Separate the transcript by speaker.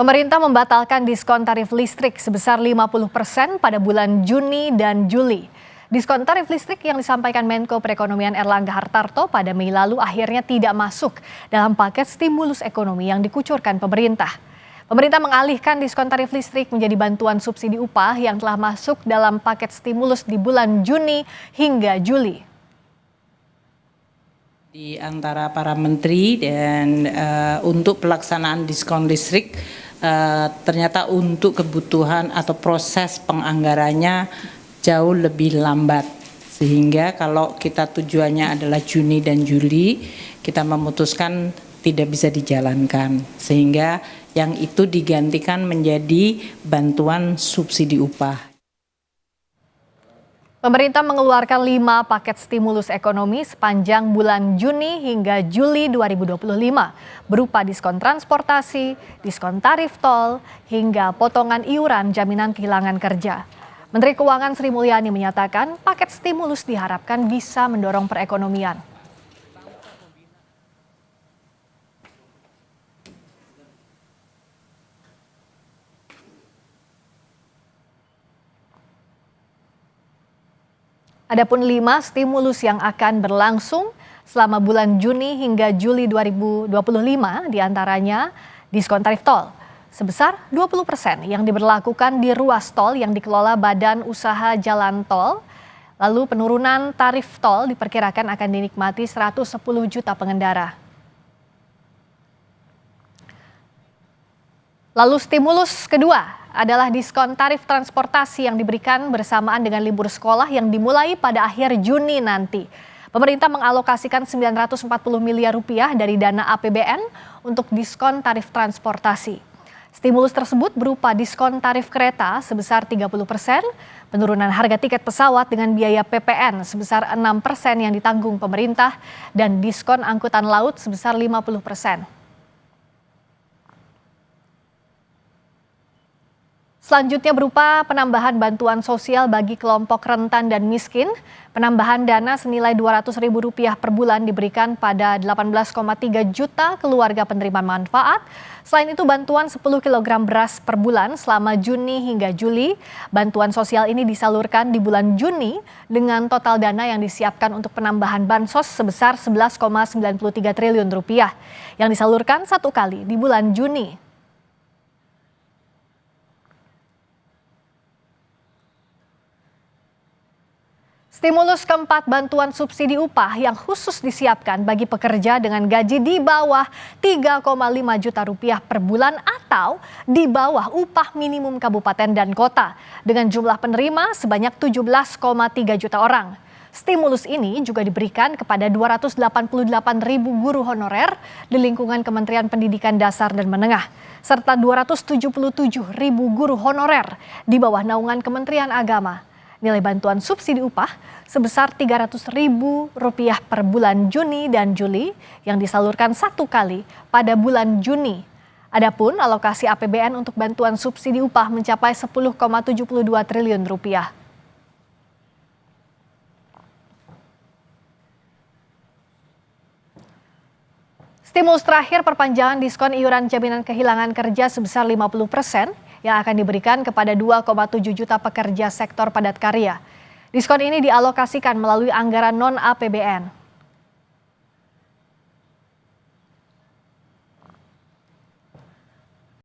Speaker 1: Pemerintah membatalkan diskon tarif listrik sebesar 50% pada bulan Juni dan Juli. Diskon tarif listrik yang disampaikan Menko Perekonomian Erlangga Hartarto pada Mei lalu akhirnya tidak masuk dalam paket stimulus ekonomi yang dikucurkan pemerintah. Pemerintah mengalihkan diskon tarif listrik menjadi bantuan subsidi upah yang telah masuk dalam paket stimulus di bulan Juni hingga Juli.
Speaker 2: Di antara para menteri dan untuk pelaksanaan diskon listrik ternyata untuk kebutuhan atau proses penganggarannya jauh lebih lambat, sehingga kalau kita tujuannya adalah Juni dan Juli kita memutuskan tidak bisa dijalankan, sehingga yang itu digantikan menjadi bantuan subsidi upah.
Speaker 1: Pemerintah mengeluarkan 5 paket stimulus ekonomi sepanjang bulan Juni hingga Juli 2025 berupa diskon transportasi, diskon tarif tol, hingga potongan iuran jaminan kehilangan kerja. Menteri Keuangan Sri Mulyani menyatakan paket stimulus diharapkan bisa mendorong perekonomian. Adapun 5 stimulus yang akan berlangsung selama bulan Juni hingga Juli 2025 diantaranya diskon tarif tol sebesar 20% yang diberlakukan di ruas tol yang dikelola Badan Usaha Jalan Tol. Lalu penurunan tarif tol diperkirakan akan dinikmati 110 juta pengendara. Lalu stimulus kedua adalah diskon tarif transportasi yang diberikan bersamaan dengan libur sekolah yang dimulai pada akhir Juni nanti. Pemerintah mengalokasikan 940 miliar rupiah dari dana APBN untuk diskon tarif transportasi. Stimulus tersebut berupa diskon tarif kereta sebesar 30%, penurunan harga tiket pesawat dengan biaya PPN sebesar 6% yang ditanggung pemerintah, dan diskon angkutan laut sebesar 50%. Selanjutnya berupa penambahan bantuan sosial bagi kelompok rentan dan miskin. Penambahan dana senilai Rp200.000 per bulan diberikan pada 18,3 juta keluarga penerima manfaat. Selain itu bantuan 10 kg beras per bulan selama Juni hingga Juli. Bantuan sosial ini disalurkan di bulan Juni dengan total dana yang disiapkan untuk penambahan bansos sebesar Rp11,93 triliun yang disalurkan satu kali di bulan Juni. Stimulus keempat, bantuan subsidi upah yang khusus disiapkan bagi pekerja dengan gaji di bawah Rp3,5 juta per bulan atau di bawah upah minimum kabupaten dan kota dengan jumlah penerima sebanyak 17,3 juta orang. Stimulus ini juga diberikan kepada 288.000 guru honorer di lingkungan Kementerian Pendidikan Dasar dan Menengah, serta 277.000 guru honorer di bawah naungan Kementerian Agama. Nilai bantuan subsidi upah sebesar Rp300.000 per bulan Juni dan Juli yang disalurkan satu kali pada bulan Juni. Adapun alokasi APBN untuk bantuan subsidi upah mencapai Rp10,72 triliun. Stimulus terakhir perpanjangan diskon iuran jaminan kehilangan kerja sebesar 50% yang akan diberikan kepada 2,7 juta pekerja sektor padat karya. Diskon ini dialokasikan melalui anggaran non-APBN.